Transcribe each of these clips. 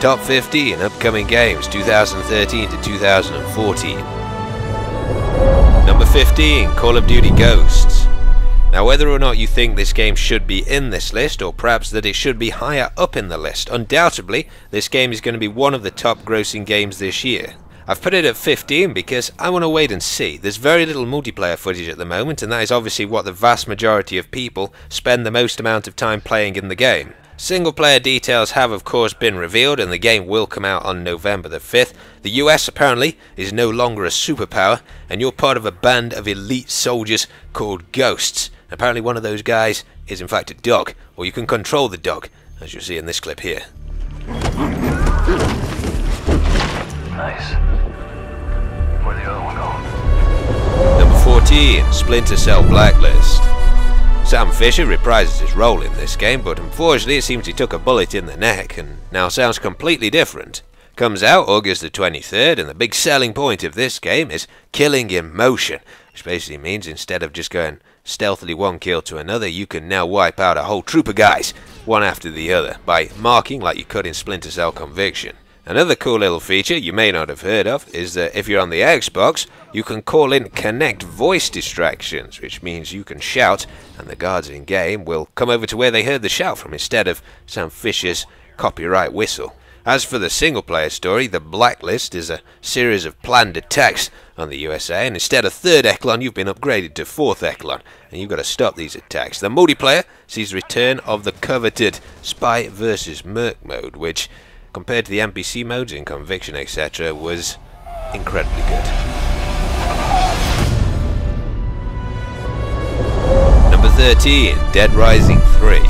Top 15 upcoming games 2013 to 2014. Number 15, Call of Duty Ghosts. Now, whether or not you think this game should be in this list, or perhaps that it should be higher up in the list, undoubtedly this game is going to be one of the top grossing games this year. I've put it at 15 because I want to wait and see. There's very little multiplayer footage at the moment, and that is obviously what the vast majority of people spend the most amount of time playing in the game. Single player details have of course been revealed, and the game will come out on November the 5th. The US apparently is no longer a superpower, and you're part of a band of elite soldiers called Ghosts. Apparently one of those guys is in fact a dog, or you can control the dog, as you'll see in this clip here. Nice. Where'd the other one go? Number 14, Splinter Cell Blacklist. Sam Fisher reprises his role in this game, but unfortunately it seems he took a bullet in the neck and now sounds completely different. Comes out August the 23rd, and the big selling point of this game is killing in motion, which basically means instead of just going stealthily one kill to another, you can now wipe out a whole troop of guys, one after the other, by marking like you could in Splinter Cell Conviction. Another cool little feature you may not have heard of is that if you're on the Xbox, you can call in Connect voice distractions, which means you can shout and the guards in game will come over to where they heard the shout from instead of Sam Fisher's copyright whistle. As for the single player story, the Blacklist is a series of planned attacks on the USA, and instead of 3rd Echelon you've been upgraded to 4th Echelon, and you've got to stop these attacks. The multiplayer sees the return of the coveted Spy vs Merc mode, which compared to the NPC modes in Conviction etc. was incredibly good. Number 13, Dead Rising 3.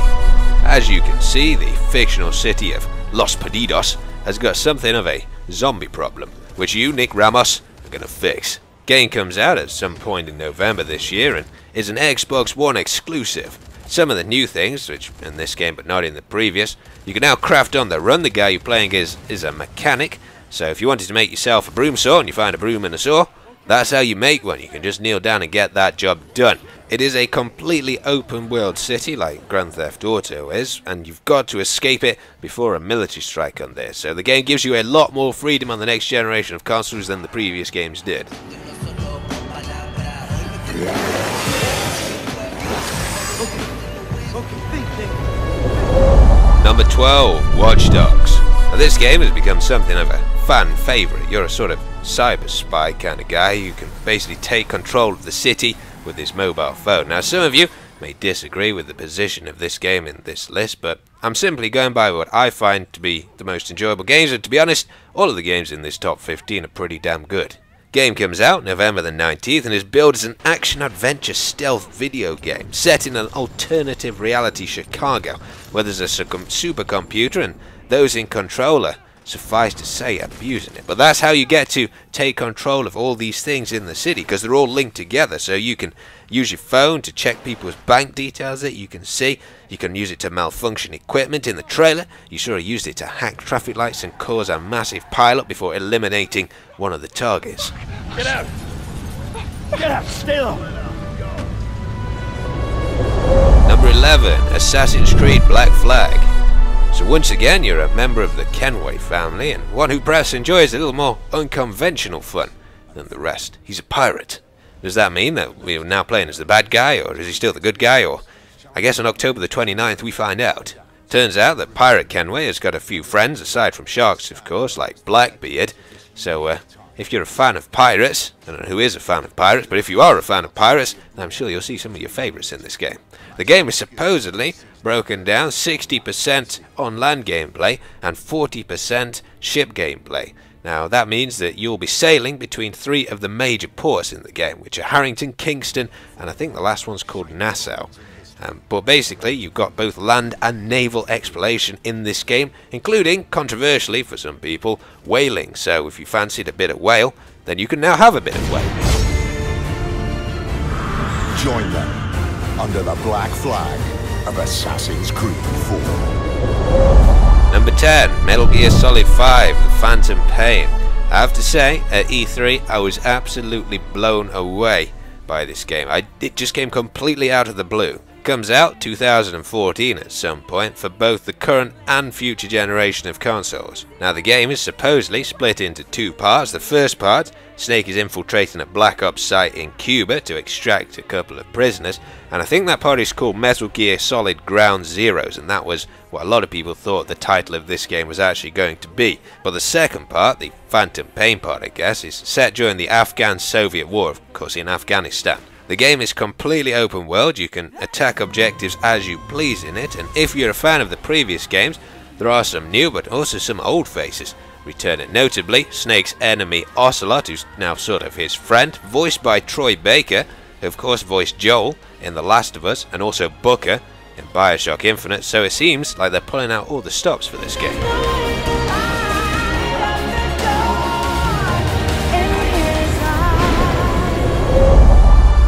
As you can see, the fictional city of Los Perdidos has got something of a zombie problem, which you, Nick Ramos, are going to fix. Game comes out at some point in November this year and is an Xbox One exclusive. Some of the new things, which in this game but not in the previous, you can now craft on the run. The guy you're playing is a mechanic, so if you wanted to make yourself a broom saw and you find a broom and a saw, that's how you make one. You can just kneel down and get that job done. It is a completely open world city like Grand Theft Auto is, and you've got to escape it before a military strike on there. So the game gives you a lot more freedom on the next generation of consoles than the previous games did. Number 12, Watch Dogs. Now this game has become something of a fan favourite. You're a sort of cyber spy kind of guy who can basically take control of the city with his mobile phone. Now some of you may disagree with the position of this game in this list, but I'm simply going by what I find to be the most enjoyable games, and to be honest, all of the games in this top 15 are pretty damn good. Game comes out November the 19th and is billed as an action-adventure stealth video game set in an alternative reality Chicago, where there's a supercomputer and those in control are, suffice to say, abusing it. But that's how you get to take control of all these things in the city, because they're all linked together. So you can use your phone to check people's bank details that you can see. You can use it to malfunction equipment. In the trailer, you sort of used it to hack traffic lights and cause a massive pileup before eliminating one of the targets. Get out! Get out! Stay low! Number 11, Assassin's Creed Black Flag. So once again, you're a member of the Kenway family, and one who perhaps enjoys a little more unconventional fun than the rest. He's a pirate. Does that mean that we're now playing as the bad guy, or is he still the good guy, or I guess on October the 29th we find out. Turns out that Pirate Kenway has got a few friends, aside from sharks of course, like Blackbeard. So if you're a fan of pirates, I don't know who is a fan of pirates, but if you are a fan of pirates, then I'm sure you'll see some of your favourites in this game. The game is supposedly broken down 60% on land gameplay and 40% ship gameplay. Now that means that you'll be sailing between 3 of the major ports in the game, which are Harrington, Kingston, and I think the last one's called Nassau. But basically you've got both land and naval exploration in this game, including, controversially for some people, whaling. So if you fancied a bit of whale, then you can now have a bit of whale. Join them under the black flag of Assassin's Creed 4. Number 10, Metal Gear Solid 5, The Phantom Pain. I have to say, at E3 I was absolutely blown away by this game. It just came completely out of the blue. Comes out 2014 at some point for both the current and future generation of consoles. Now the game is supposedly split into two parts. The first part, Snake is infiltrating a Black Ops site in Cuba to extract a couple of prisoners, and I think that part is called Metal Gear Solid Ground Zeroes, and that was what a lot of people thought the title of this game was actually going to be. But the second part, the Phantom Pain part I guess, is set during the Afghan-Soviet War, of course in Afghanistan. The game is completely open world, you can attack objectives as you please in it, and if you're a fan of the previous games, there are some new but also some old faces returning, notably Snake's enemy Ocelot, who's now sort of his friend, voiced by Troy Baker, who of course voiced Joel in The Last of Us, and also Booker in Bioshock Infinite, so it seems like they're pulling out all the stops for this game.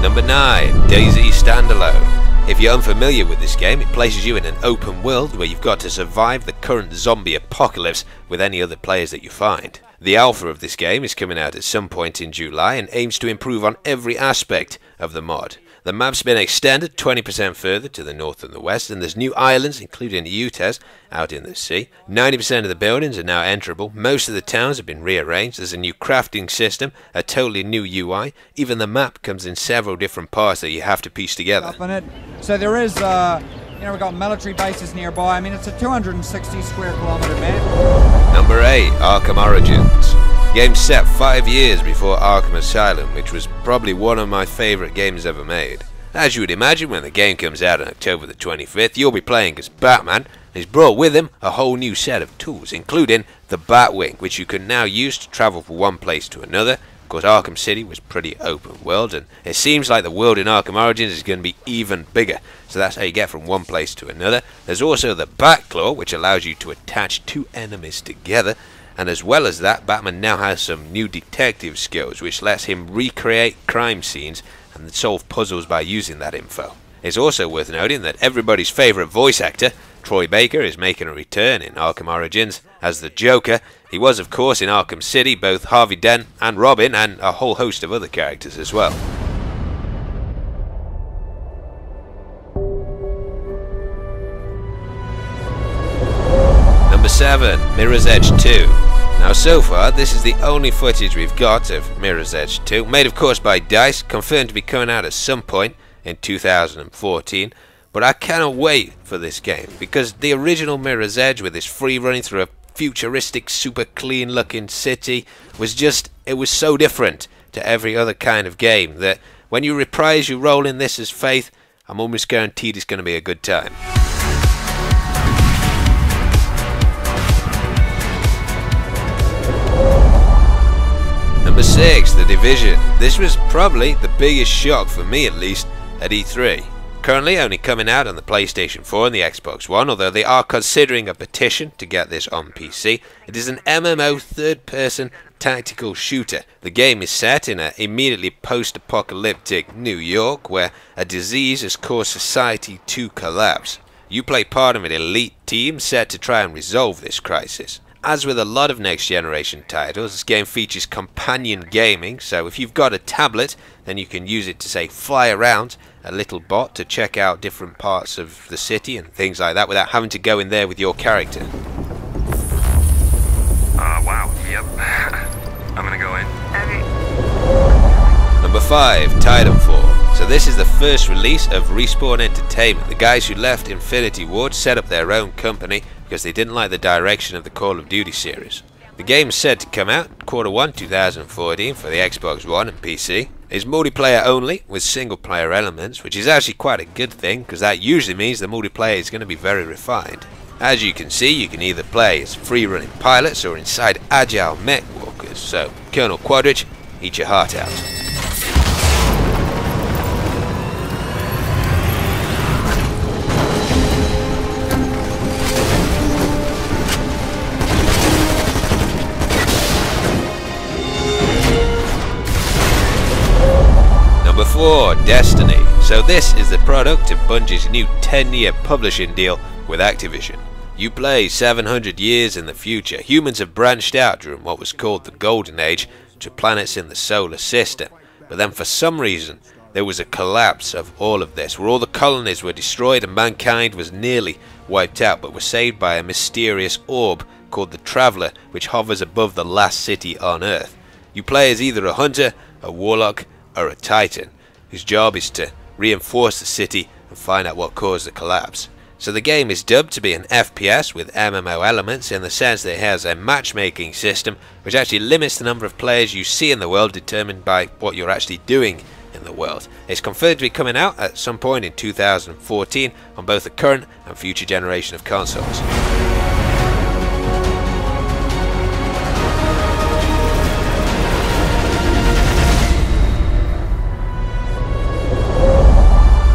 Number 9, Daisy Standalone. If you're unfamiliar with this game, it places you in an open world where you've got to survive the current zombie apocalypse with any other players that you find. The alpha of this game is coming out at some point in July and aims to improve on every aspect of the mod. The map's been extended 20% further to the north and the west, and there's new islands, including Utah's, out in the sea. 90% of the buildings are now enterable, most of the towns have been rearranged, there's a new crafting system, a totally new UI, even the map comes in several different parts that you have to piece together. So there is, we've got military bases nearby. I mean, it's a 260 square kilometer map. Number 8, Arkham Origins. Game set 5 years before Arkham Asylum, which was probably one of my favourite games ever made. As you would imagine, when the game comes out on October the 25th, you'll be playing as Batman, and he's brought with him a whole new set of tools, including the Batwing, which you can now use to travel from one place to another. Of course, Arkham City was pretty open world, and it seems like the world in Arkham Origins is going to be even bigger, so that's how you get from one place to another. There's also the Batclaw, which allows you to attach two enemies together. And as well as that, Batman now has some new detective skills, which lets him recreate crime scenes and solve puzzles by using that info. It's also worth noting that everybody's favourite voice actor, Troy Baker, is making a return in Arkham Origins as the Joker. He was, of course, in Arkham City, both Harvey Dent and Robin, and a whole host of other characters as well. Number 7, Mirror's Edge 2. Now so far, this is the only footage we've got of Mirror's Edge 2, made of course by DICE, confirmed to be coming out at some point in 2014, but I cannot wait for this game, because the original Mirror's Edge, with its free running through a futuristic, super clean looking city, it was so different to every other kind of game that when you reprise your role in this as Faith, I'm almost guaranteed it's going to be a good time. Number 6, The Division. This was probably the biggest shock for me, at least, at E3. Currently only coming out on the PlayStation 4 and the Xbox One, although they are considering a petition to get this on PC. It is an MMO third-person tactical shooter. The game is set in an immediately post-apocalyptic New York, where a disease has caused society to collapse. You play part of an elite team set to try and resolve this crisis. As with a lot of next-generation titles, this game features companion gaming, so if you've got a tablet, then you can use it to, say, fly around a little bot to check out different parts of the city and things like that without having to go in there with your character. Wow, yep. I'm gonna go in. Number 5, Titanfall. So this is the first release of Respawn Entertainment. The guys who left Infinity Ward set up their own company because they didn't like the direction of the Call of Duty series. The game is said to come out Q1 2014 for the Xbox One and PC. It's multiplayer only with single player elements, which is actually quite a good thing because that usually means the multiplayer is going to be very refined. As you can see, you can either play as free running pilots or inside agile mech walkers, so Colonel Quadrich, eat your heart out. Number 4, Destiny. So this is the product of Bungie's new 10-year publishing deal with Activision. You play 700 years in the future. Humans have branched out during what was called the Golden Age to planets in the solar system. But then for some reason, there was a collapse of all of this, where all the colonies were destroyed and mankind was nearly wiped out, but was saved by a mysterious orb called the Traveller, which hovers above the last city on Earth. You play as either a hunter, a warlock, or a titan, whose job is to reinforce the city and find out what caused the collapse. So the game is dubbed to be an FPS with MMO elements, in the sense that it has a matchmaking system which actually limits the number of players you see in the world, determined by what you're actually doing in the world. It's confirmed to be coming out at some point in 2014 on both the current and future generation of consoles.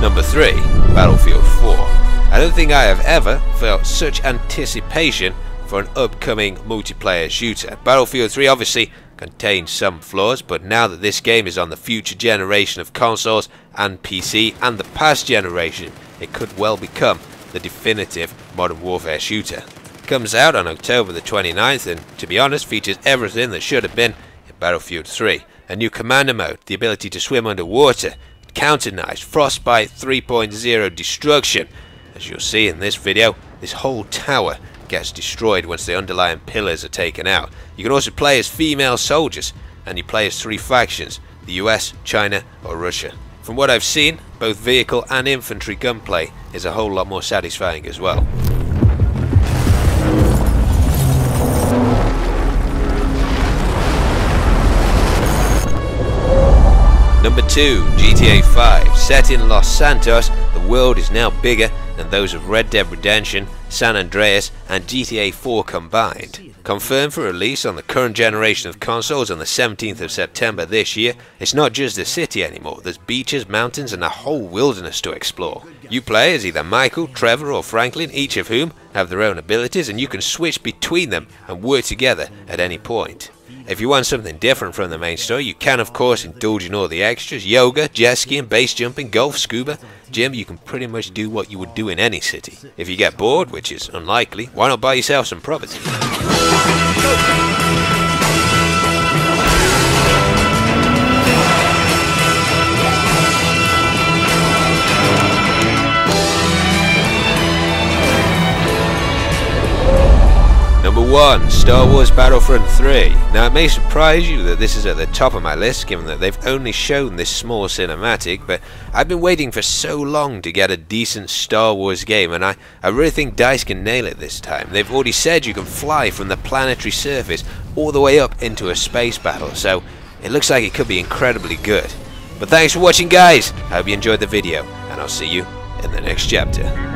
Number 3, Battlefield 4. I don't think I have ever felt such anticipation for an upcoming multiplayer shooter. Battlefield 3 obviously contains some flaws, but now that this game is on the future generation of consoles and PC and the past generation, it could well become the definitive Modern Warfare shooter. It comes out on October the 29th and, to be honest, features everything that should have been in Battlefield 3. A new commander mode, the ability to swim underwater, counter knives, frostbite 3.0 destruction. As you'll see in this video, this whole tower gets destroyed once the underlying pillars are taken out. You can also play as female soldiers, and you play as 3 factions: the US, China or Russia. From what I've seen, both vehicle and infantry gunplay is a whole lot more satisfying as well. Number 2, GTA 5. Set in Los Santos, the world is now bigger than those of Red Dead Redemption, San Andreas and GTA 4 combined. Confirmed for release on the current generation of consoles on the 17th of September this year, it's not just a city anymore. There's beaches, mountains and a whole wilderness to explore. You play as either Michael, Trevor or Franklin, each of whom have their own abilities, and you can switch between them and work together at any point. If you want something different from the main story, you can of course indulge in all the extras: yoga, jet skiing, base jumping, golf, scuba, gym. You can pretty much do what you would do in any city. If you get bored, which is unlikely, why not buy yourself some property? Number 1, Star Wars Battlefront 3. Now it may surprise you that this is at the top of my list, given that they've only shown this small cinematic, but I've been waiting for so long to get a decent Star Wars game, and I really think DICE can nail it this time. They've already said you can fly from the planetary surface all the way up into a space battle, so it looks like it could be incredibly good. But thanks for watching guys, I hope you enjoyed the video, and I'll see you in the next chapter.